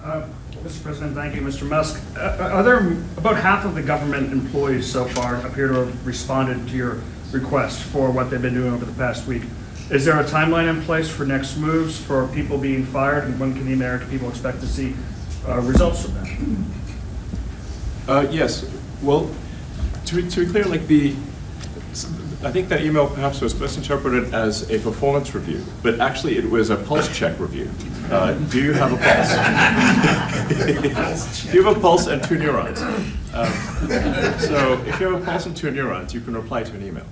Mr. President, thank you. Mr. Musk, are there about half of the government employees so far appear to have responded to your request for what they've been doing over the past week? Is there a timeline in place for next moves for people being fired, and when can the American people expect to see results from that? Yes. Well, to be clear, I think that email perhaps was misinterpreted as a performance review, but actually it was a pulse check review. Do you have a pulse? Do you have a pulse and 2 neurons? So if you have a pulse and 2 neurons, you can reply to an email.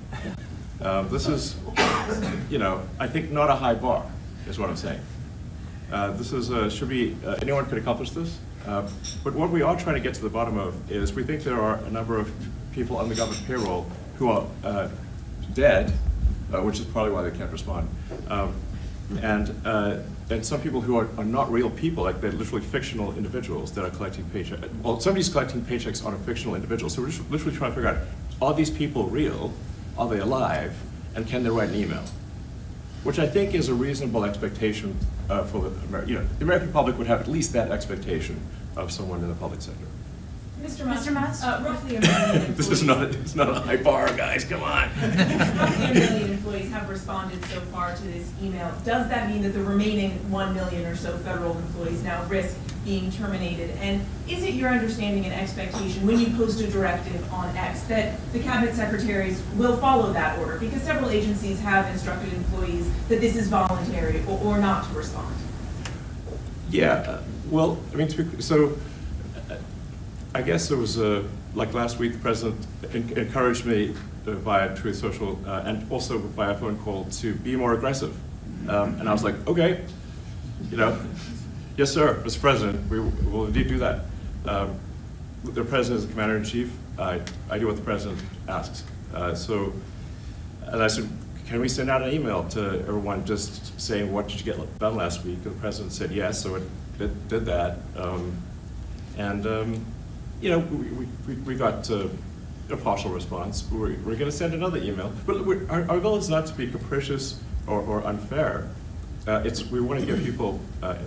This is, I think not a high bar, is what I'm saying. This is, anyone could accomplish this. But what we are trying to get to the bottom of is we think there are a number of people on the government payroll who are dead, which is probably why they can't respond. And some people who are not real people, like they're literally fictional individuals that are collecting paychecks. Well, somebody's collecting paychecks on a fictional individual. So we're just literally trying to figure out, are these people real? Are they alive? And can they write an email? Which I think is a reasonable expectation for the American public would have at least that expectation of someone in the public sector. Mr. Musk, roughly 1 million employees. This is not a high bar, guys, come on. Roughly 1 million employees have responded so far to this email. Does that mean that the remaining 1 million or so federal employees now risk being terminated? And is it your understanding and expectation when you post a directive on X that the cabinet secretaries will follow that order? Because several agencies have instructed employees that this is voluntary or not to respond. Yeah, well, I mean, I guess it was like last week, the president encouraged me via Truth Social and also via phone call to be more aggressive. And I was like, okay, yes, sir, Mr. President, we will indeed do that. The president is the commander-in-chief. I do what the president asks. And I said, can we send out an email to everyone just saying, what did you get done last week? And the president said yes, so it did that. We got a partial response. We're going to send another email. But our goal is not to be capricious or unfair. We want to give people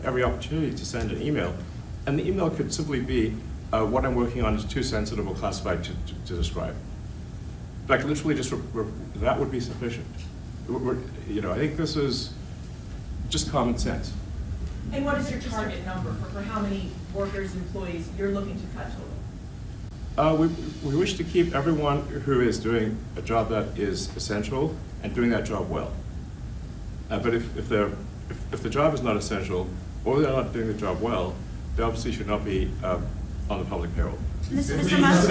every opportunity to send an email. And the email could simply be, what I'm working on is too sensitive or classified to describe. Like literally just, that would be sufficient. I think this is just common sense. And what is your target number for how many workers, employees you're looking to cut total? We wish to keep everyone who is doing a job that is essential and doing that job well. But if the job is not essential or they're not doing the job well, they obviously should not be on the public payroll. Mr. Musk,